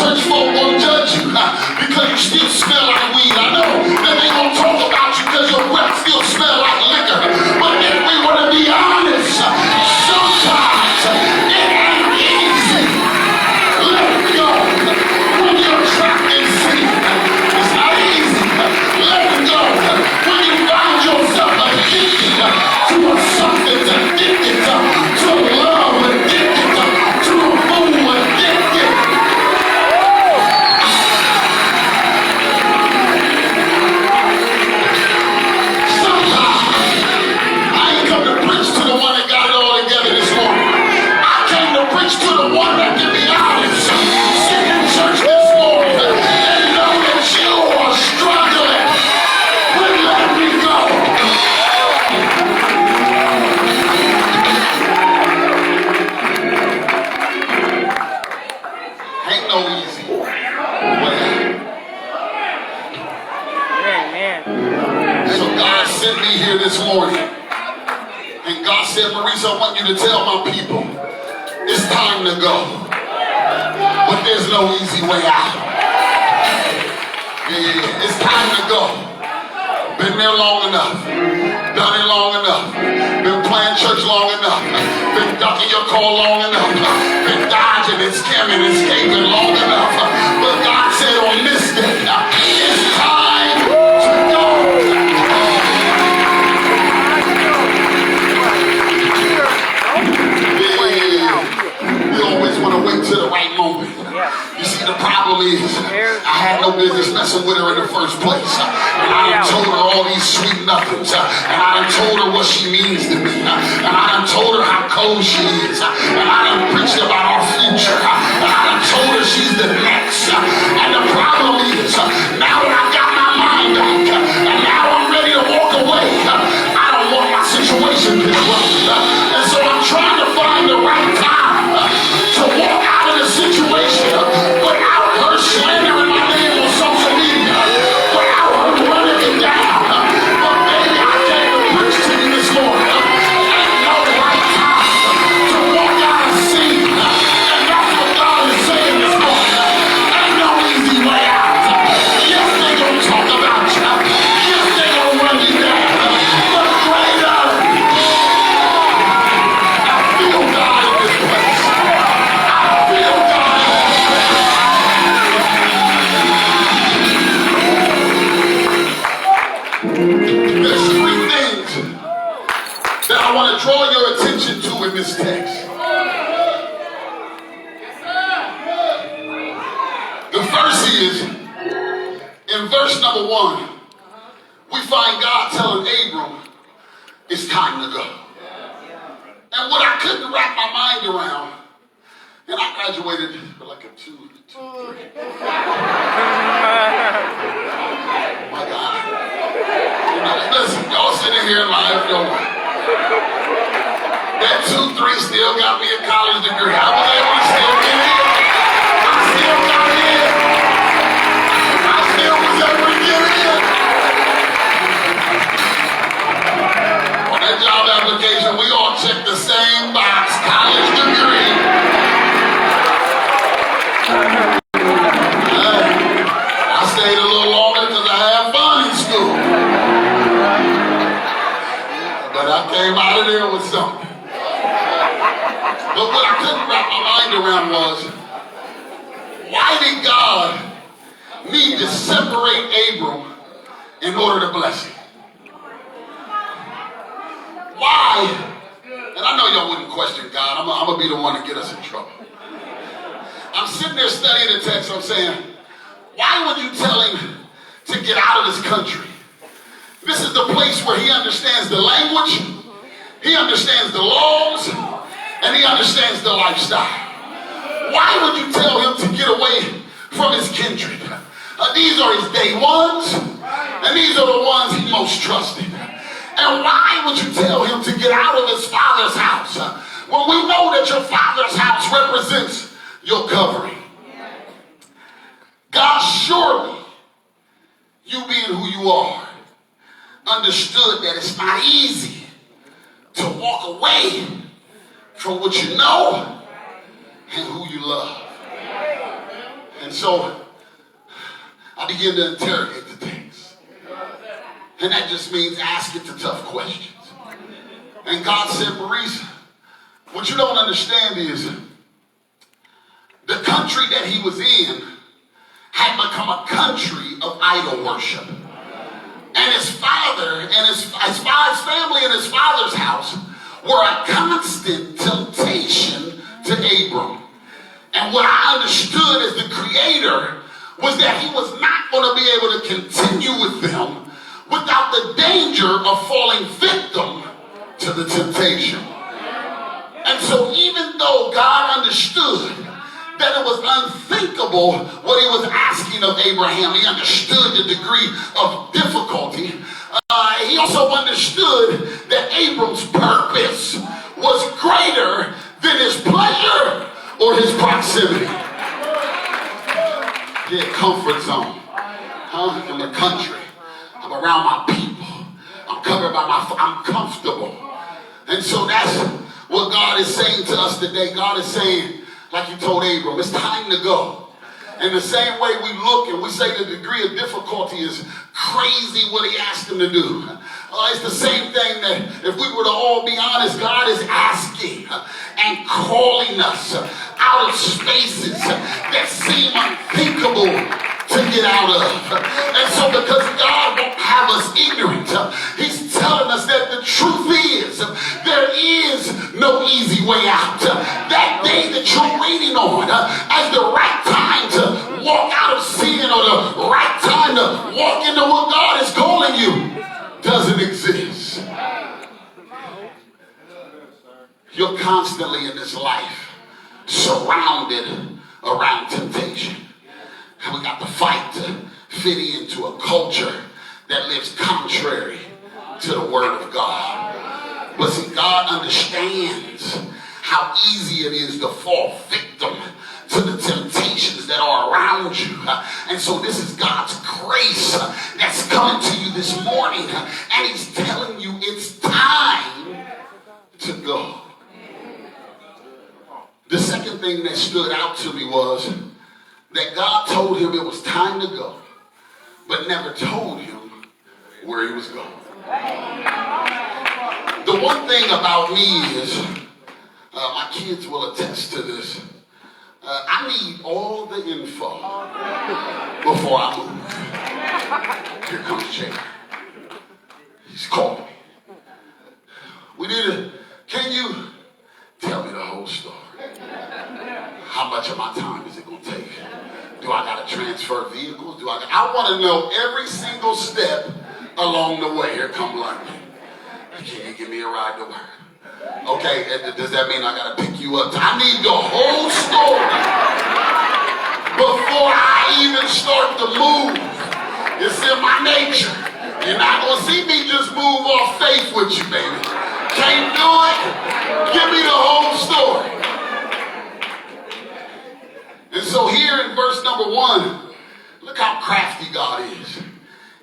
church folk won't judge you because you still smell like weed. I know that they gonna talk about you because your breath still smell like liquor. But if we want to be honest, sometimes it ain't easy. Let it go. When you're trapped in sin, it's not easy. Let it go. When you find yourself addicted to something, addicted to love, addicted to a fool, addicted. Sometimes I ain't come to preach to the one that got it all together this morning. I came to preach to the one that can be honest, sit in church this morning and know that you are struggling with letting me go. Ain't no easy way. So God sent me here this morning. And God said, Maurice, I want you to tell my people, it's time to go. But there's no easy way out. Yeah. It's time to go. Been there long enough. Done it long enough. Been playing church long enough. Been ducking your call long enough. Been dodging and scamming and escaping long enough. But God said on this day, it's time to go. You always want to wait till the right moment. You see, the problem is, I had no business messing with her in the first place. And I done told her all these sweet nothings. And I done told her what she means to me. And I done told her how cold she is. And I done preached about our future. And I done told her she's the next. And the problem is, now that I got my mind back, and now I'm ready to walk away, I don't want my situation disrupted. And so I'm trying to find the right time to walk out of the situation without her slandering my name on social media, without her running it down. But baby, I came to preach to you this morning. Ain't no right time to walk out of scene. And that's what God is saying this morning. Ain't no easy way out. Yes, they gonna talk about you. Yes, they gonna run you down. But greater. I feel God in this place. I feel God in this place. There's three things that I want to draw your attention to in this text. The first is, in verse number 1, we find God telling Abram, it's time to go. And what I couldn't wrap my mind around, and I graduated with like a 2, 3. My God. You know, listen, y'all sitting here live, yo. That 2, 3 still got me a college degree. I was able to still get in. I still got in. I still was able to get in. On that job application, we all checked the same box, college degree. I stayed a little longer because I had fun in school. But I came out of there with something. But what I couldn't wrap my mind around was, why did God need to separate Abram in order to bless him? Why? And I know y'all wouldn't question God. I'm going to be the one to get us in trouble. I'm sitting there studying the text. I'm saying, why would you tell him to get out of this country? This is the place where he understands the language, he understands the laws, and he understands the lifestyle. Why would you tell him to get away from his kindred? These are his day ones, and these are the ones he most trusted. And why would you tell him to get out of his father's house when we know that your father's house represents your covering? God, surely, you being who you are, understood that it's not easy to walk away from what you know and who you love. And And so I began to interrogate the text. And that just means ask it the tough questions. And God said, Maurice, what you don't understand is the country that he was in had become a country of idol worship. And his father and his family and his father's house were a constant temptation to Abram. And what I understood as the creator was that he was not going to be able to continue with them without the danger of falling victim to the temptation. And so even though God understood that it was unthinkable what he was asking of Abraham, he understood the degree of difficulty. He also understood that Abram's purpose was greater than his pleasure or his proximity. Yeah, comfort zone. In the country. I'm around my people. I'm covered by I'm comfortable. And so that's what God is saying to us today. God is saying, like he told Abram, it's time to go. In the same way we look and we say the degree of difficulty is crazy what he asked him to do. It's the same thing that if we were to all be honest, God is asking and calling us out of spaces that seem unthinkable to get out of. And so because God won't have us ignorant, he's telling us that the truth is there is no easy way out. That day that you're waiting on as the right time to walk out of sin or the right time to walk into what God is calling you doesn't exist. You're constantly in this life surrounded around temptation. And we got to fight to fit into a culture that lives contrary to the word of God. But see, God understands how easy it is to fall victim to the temptations that are around you. And so this is God's grace that's coming to you this morning. And he's telling you it's time to go. The second thing that stood out to me was that God told him it was time to go, but never told him where he was going. The one thing about me is, my kids will attest to this, I need all the info before I move. Here comes Jay. He's called me. Can you tell me the whole story? How much of my time is it going to take? Do I got to transfer vehicles? I want to know every single step along the way. Here come London. Can you give me a ride to work? Okay, does that mean I got to pick you up? I need the whole story before I even start to move. It's in my nature. You're not going to see me just move off faith with you, baby. Can't do it. Give me the whole story. And so here in verse number 1, look how crafty God is.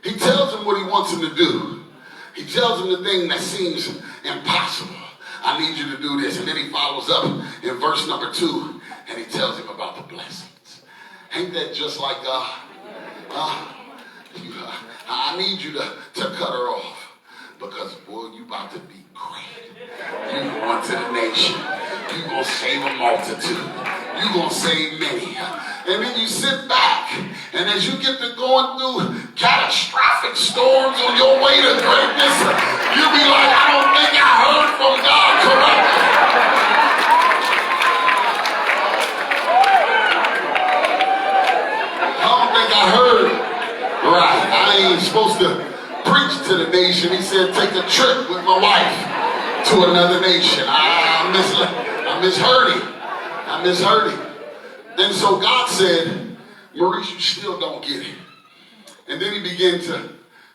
He tells him what he wants him to do. He tells him the thing that seems impossible. I need you to do this. And then he follows up in verse number 2 and he tells him about the blessings. Ain't that just like God? I need you to cut her off because, boy, you about to be great. You going to the nation. You going to save a multitude. You going to save many. And then you sit back, and as you get to going through catastrophic storms on your way to greatness, you'll be like, I don't think I heard from God correctly. I don't think I heard right. I ain't supposed to preach to the nation. He said, take a trip with my wife to another nation. I misheard him. And so God said, Maurice, you still don't get it. And then he began to,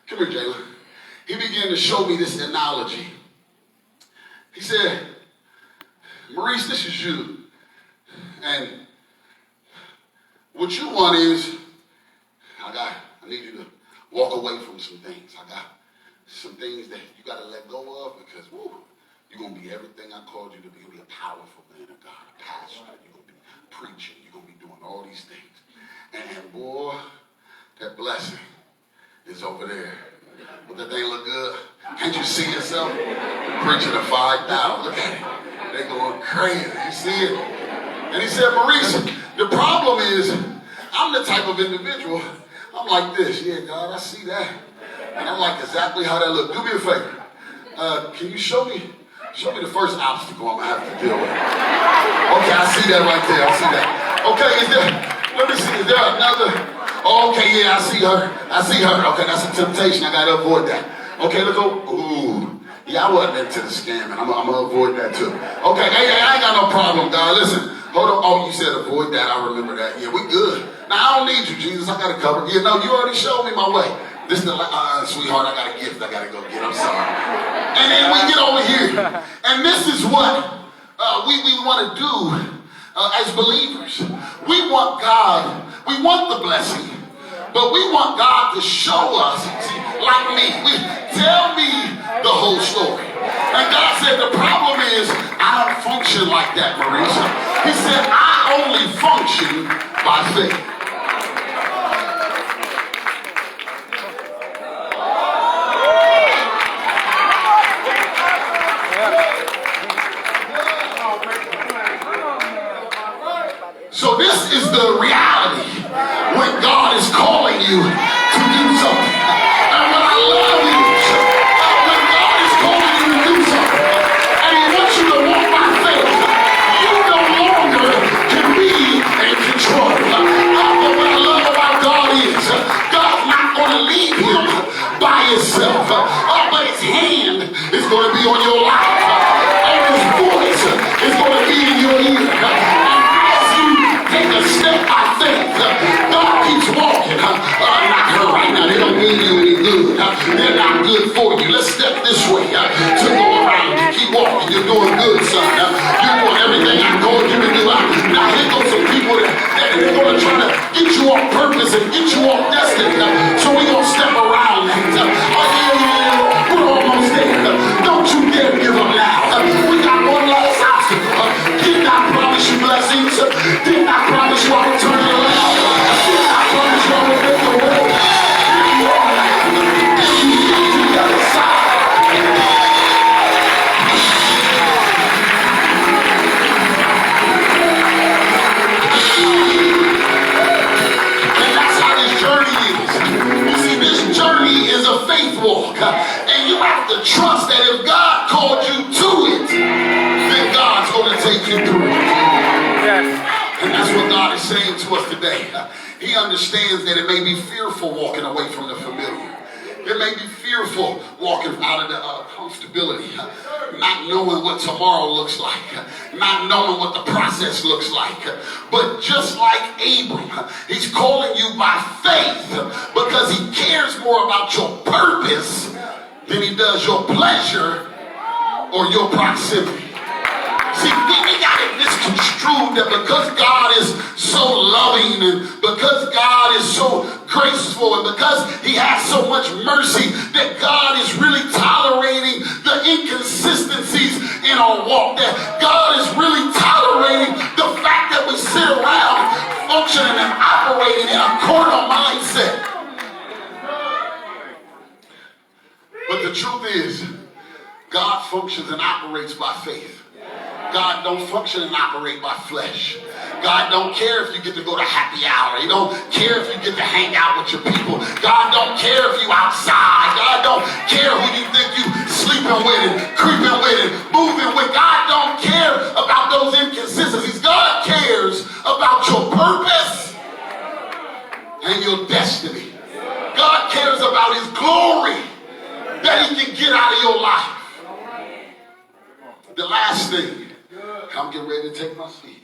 come here, Jayla. He began to show me this analogy. He said, Maurice, this is you. And what you want is, I need you to walk away from some things. I got some things that you got to let go of because, you're going to be everything I called you to be. You're going to be a powerful man of God, a pastor. You're going to be preaching. You're going to be doing all these things. That blessing is over there. But that thing look good. Can't you see yourself? Preaching to 5,000. Look at it. They going crazy. You see it? And he said, Maurice, the problem is I'm the type of individual. I'm like this. Yeah, God, I see that. And I'm like exactly how that look. Do me a favor. Can you show me the first obstacle I'm gonna have to deal with? Okay, I see that right there. I see that. Okay, let me see. Is there another? Oh, okay, yeah, I see her. Okay, that's a temptation. I gotta avoid that. Okay, let's go. Ooh. Yeah, I wasn't into the scamming. I'm gonna avoid that too. Okay, hey, I ain't got no problem, God. Listen, hold on. Oh, you said avoid that. I remember that. Yeah, we good. Now, I don't need you, Jesus. I got it covered. Yeah, no, you already showed me my way. This is the, sweetheart, I got a gift I got to go get. I'm sorry. And then we get over here. And this is what we want to do as believers. We want God. We want the blessing. But we want God to show us, like me. Tell me the whole story. And God said, the problem is, I don't function like that, Maurice. He said, I only function by faith. So this is the reality when God is calling you to do something. And what I love is when God is calling you to do something and he wants you to walk by faith, you no longer can be in control. But what I love about God is God's not going to leave him by himself. But his hand is going to be on your life. And his voice is going to be in your ear. Take a step by faith. God keeps walking. Not her right now. They don't mean you any good. They're not good for you. Let's step this way to go around. You keep walking. You're doing good, son. You're doing everything I told you to do. Now here goes some people that they're going to try to get you off purpose and get you off destiny. So we're going to step around that. We're almost there. Don't you dare give up now. We got one last obstacle. Did not promise you blessings. Did not promise you I would turn it around. Did not promise you I would make the way. You get to the other side. And that's how this journey is. You see, this journey is a faith walk. And you have to trust that if God called you to it, then God's going to take you through it. Yes. And that's what God is saying to us today. He understands that it may be fearful walking away from the familiar. It may be fearful walking out of the comfortability, not knowing what tomorrow looks like, not knowing what the process looks like. But just like Abram, he's calling you by faith because he cares more about your purpose than he does your pleasure or your proximity. See, we got it misconstrued that because God is so loving and because God is so graceful and because he has so much mercy that God is really tolerating the inconsistencies in our walk, that God is really tolerating the fact that we sit around functioning and operating in a carnal mindset. But the truth is, God functions and operates by faith. God don't function and operate by flesh. God don't care if you get to go to happy hour. He don't care if you get to hang out with your people. God don't care if you outside. God don't care who you think you sleeping with and creeping with and moving with. God don't care about those inconsistencies. God cares about your purpose and your destiny. God cares about his glory that he can get out of your life. The last thing, I'm getting ready to take my seat,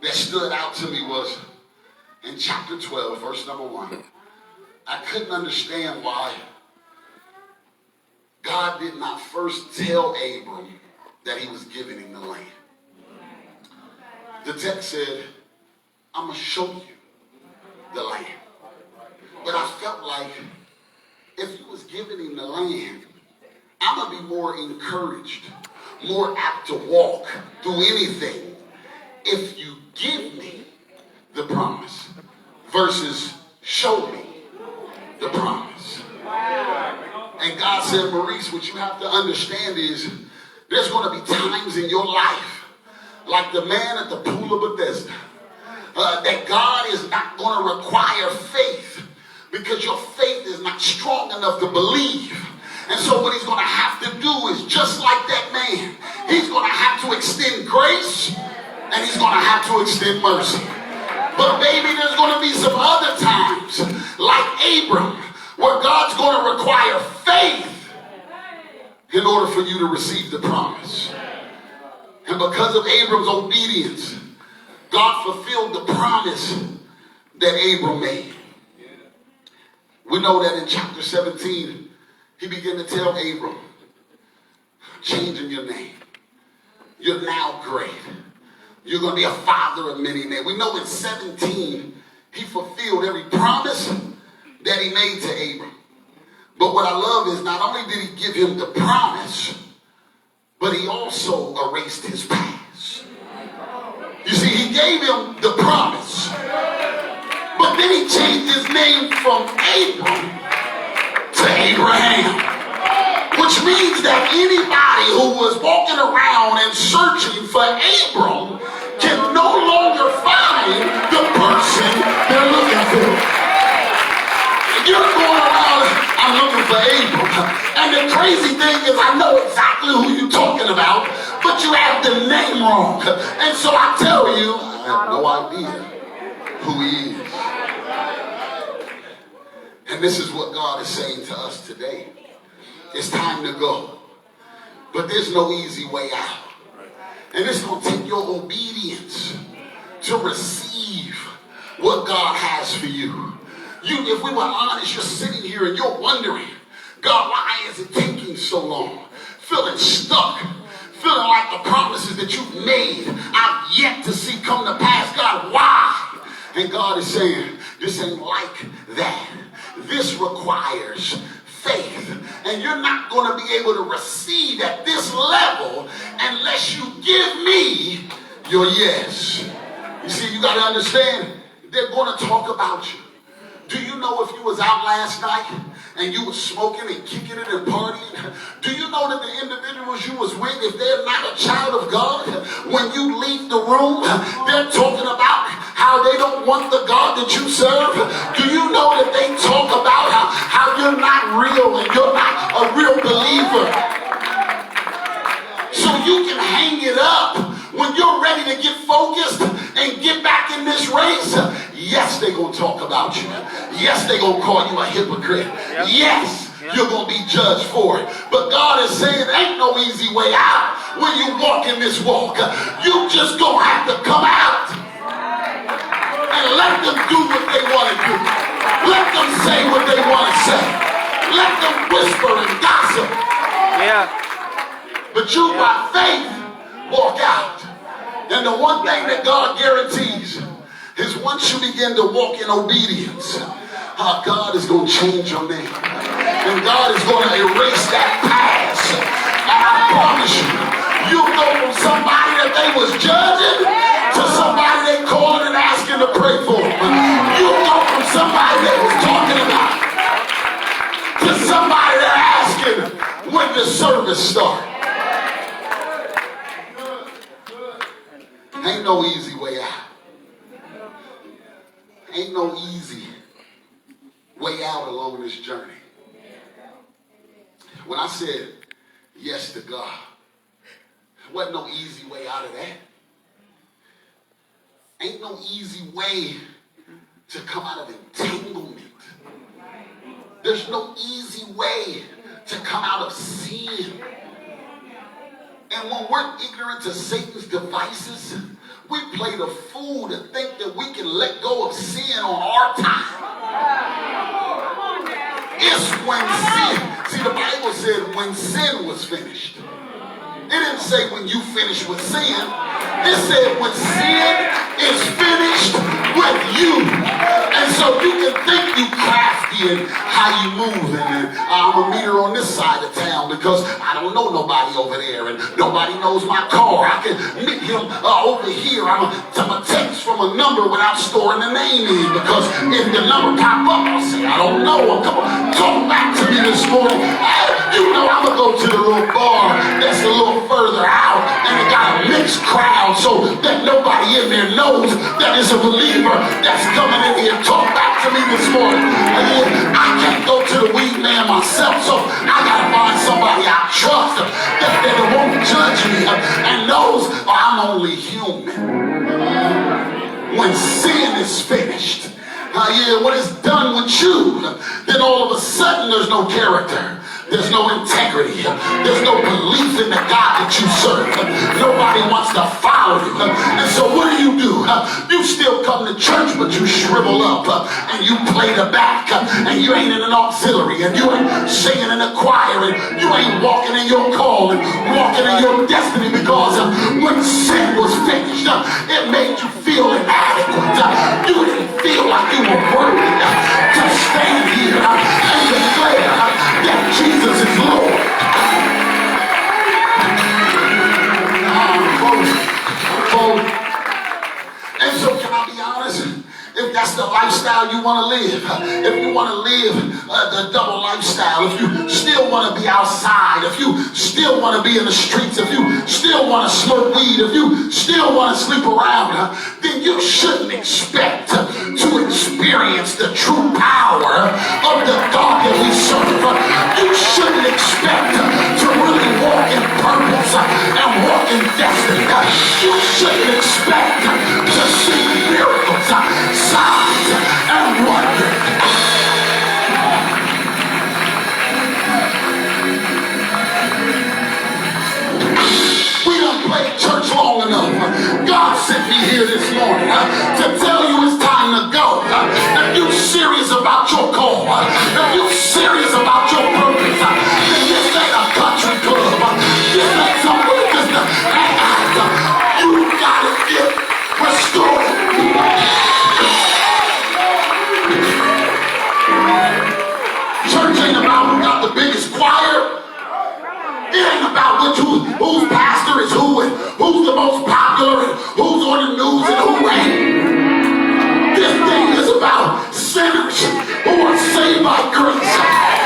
that stood out to me was in chapter 12, verse number 1. I couldn't understand why God did not first tell Abram that he was giving him the land. The text said, I'm going to show you the land. But I felt like if he was giving him the land, I'm going to be more encouraged, more apt to walk through anything if you give me the promise versus show me the promise. And God said, Maurice, what you have to understand is there's going to be times in your life, like the man at the pool of Bethesda, that God is not going to require faith because your faith is not strong enough to believe. And so what he's going to have to do is just like that man, he's going to have to extend grace and he's going to have to extend mercy. But baby, there's going to be some other times, like Abram, where God's going to require faith in order for you to receive the promise. And because of Abram's obedience, God fulfilled the promise that Abram made. We know that in chapter 17, he began to tell Abram, changing your name. You're now great. You're going to be a father of many nations. We know in 17, he fulfilled every promise that he made to Abram. But what I love is not only did he give him the promise, but he also erased his past. You see, he gave him the promise, but then he changed his name from Abram to Abraham, which means that anybody who was walking around and searching for Abram can no longer find the person they're looking for. You're going around, I'm looking for Abram, and the crazy thing is I know exactly who you're talking about, but you have the name wrong. And so I tell you, I have no idea who he is. And this is what God is saying to us today. It's time to go. But there's no easy way out. And it's going to take your obedience to receive what God has for you. If we were honest, you're sitting here and you're wondering, God, why is it taking so long? Feeling stuck. Feeling like the promises that you've made, I've yet to see come to pass. God, why? And God is saying, this ain't like that. This requires faith. And you're not going to be able to receive at this level unless you give me your yes. You see, you got to understand, they're going to talk about you. Do you know if you was out last night and you was smoking and kicking it and partying, do you know that the individuals you was with, if they're not a child of God, when you leave the room, they're talking about how they don't want the God that you serve? Do you know that they talk about how you're not real and you're not a real believer? So you can hang it up when you're ready to get focused and get back in this race. Yes, they're going to talk about you. Yes, they're going to call you a hypocrite. Yep. Yes, yep. You're going to be judged for it. But God is saying there ain't no easy way out when you walk in this walk. You just going to have to come out and let them do what they want to do. Let them say what they want to say. Let them whisper and gossip. Yeah. But you, by faith, walk out. And the one thing that God guarantees is once you begin to walk in obedience, God is going to change your name. And God is going to erase that past. And I promise you, you'll go from somebody that they was judging to somebody they calling and asking to pray for. You'll go from somebody that was talking about to somebody they're asking when the service starts. Ain't no easy way out. Ain't no easy way out along this journey. When I said yes to God, there wasn't no easy way out of that. Ain't no easy way to come out of entanglement. There's no easy way to come out of sin. And when we're ignorant to Satan's devices, we play the fool to think that we can let go of sin on our time. It's when sin, see, the Bible said when sin was finished. It didn't say when you finish with sin. It said when sin is finished with you. And so you can think you crafty and how you move, and I'm going to meet her on this side of town because I don't know nobody over there, and nobody knows my car. I can meet him over here. I'm going to text from a number without storing the name in, because if the number pop up, I'll say, I don't know him. Come on, talk back to me this morning. You know I'm going to go to the little bar that's a little further out, and it got a mixed crowd so that nobody in there knows that it's a believer that's coming in here. Talk back to me this morning. I can't go to the weed man myself, so I got to find somebody I trust that won't judge me and knows I'm only human. When sin is finished, when it's done with you, then all of a sudden there's no character. There's no integrity. There's no belief in the God that you serve. Nobody wants to follow you. And so what do? You still come to church, but you shrivel up and you play the back and you ain't in an auxiliary and you ain't singing in a choir and you ain't walking in your call and walking in your destiny, because when sin was finished, it made you feel inadequate. You didn't feel like you were worthy to stand here and declare that Jesus is Lord. And so can I be honest? If that's the lifestyle you want to live, if you want to live the double lifestyle, if you still want to be outside, if you still want to be in the streets, if you still want to smoke weed, if you still want to sleep around, then you shouldn't expect to experience the true power of the God that we serve. You shouldn't expect to really walk in purpose and walk in destiny. You shouldn't expect to see miracles, signs, and wonders. We done played church long enough. God sent me here this morning to tell you it's time to go. If you're serious about your call, if you're serious about your purpose, then this ain't a country club. This ain't somewhere just to hang out. You gotta get restored. Church ain't about who got the biggest choir. It ain't about whose pastor is who and who's the most popular and who's on the news and who ain't. This thing is about sinners who are saved by grace,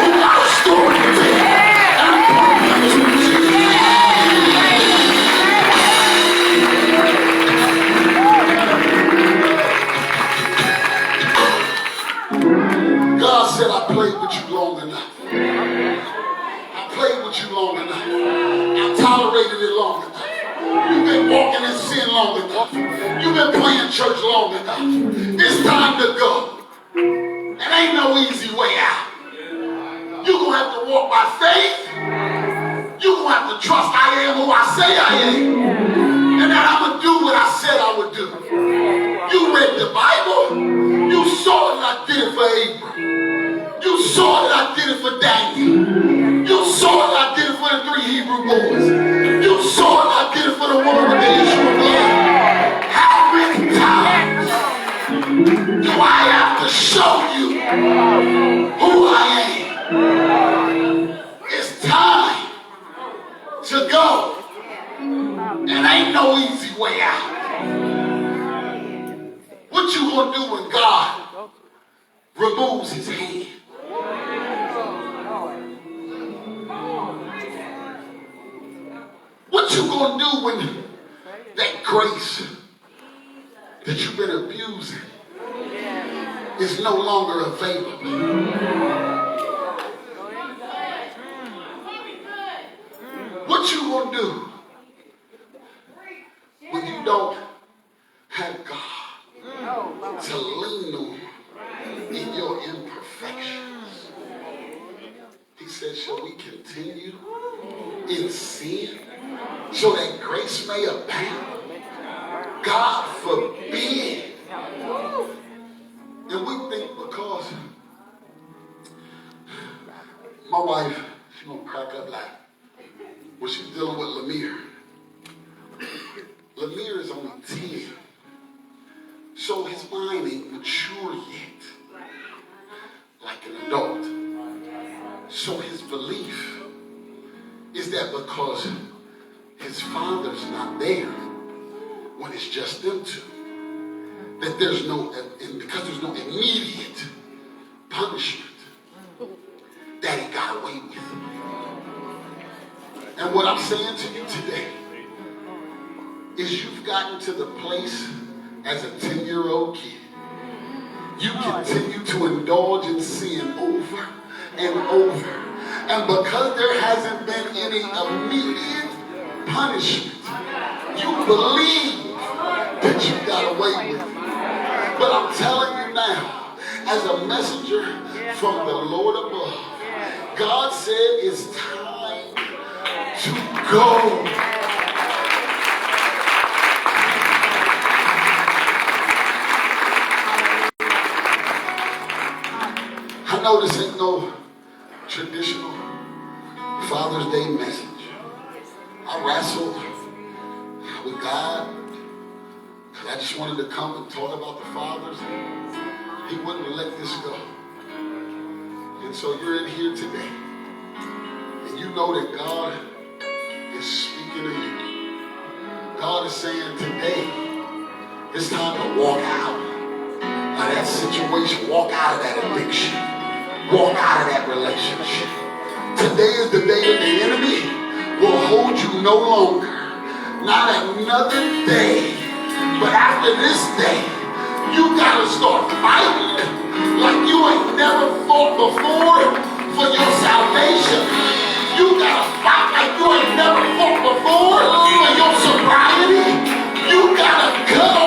who got a story to tell, and pointing to Jesus. God said, I played with you long enough. Played with you long enough. I tolerated it long enough. You've been walking in sin long enough. You've been playing church long enough. It's time to go. It ain't no easy way out. You're going to have to walk by faith. You're going to have to trust I am who I say I am. And that I'm going to do what I said I would do. You read the Bible. You saw that I did it for Abraham. You saw that I did it for Daniel. You saw that I did it for the 3 Hebrew boys. You saw that I did it for the woman with the issue of blood. How many times do I have to show you who I am? It's time to go. And ain't no easy way out. What you gonna do when God removes his hand? What you gonna do when that grace that you've been abusing is no longer available? What you gonna do when you don't have God to lean on in your imperfections? He said, shall we continue in sin so that grace may abound? God forbid. And we think because my wife, she's gonna crack up like when she's dealing with Lemire. Lemire is only 10. So his mind ain't mature yet like an adult. So his belief is that because his father's not there when it's just them two, that there's no, and because there's no immediate punishment, that he got away with. And what I'm saying to you today is you've gotten to the place as a 10-year-old kid. You continue to indulge in sin over and over. And because there hasn't been any immediate punishment, you believe that you got away with it. But I'm telling you now, as a messenger from the Lord above, God said it's time to go. I know this ain't no traditional Father's Day message. I wrestled with God because I just wanted to come and talk about the fathers. He wouldn't let this go. And so you're in here today, and you know that God is speaking to you. God is saying today, it's time to walk out of that situation, walk out of that addiction, walk out of that relationship. Today is the day that the enemy will hold you no longer. Not another day, but after this day, you gotta start fighting like you ain't never fought before for your salvation. You gotta fight like you ain't never fought before for your sobriety. You gotta cut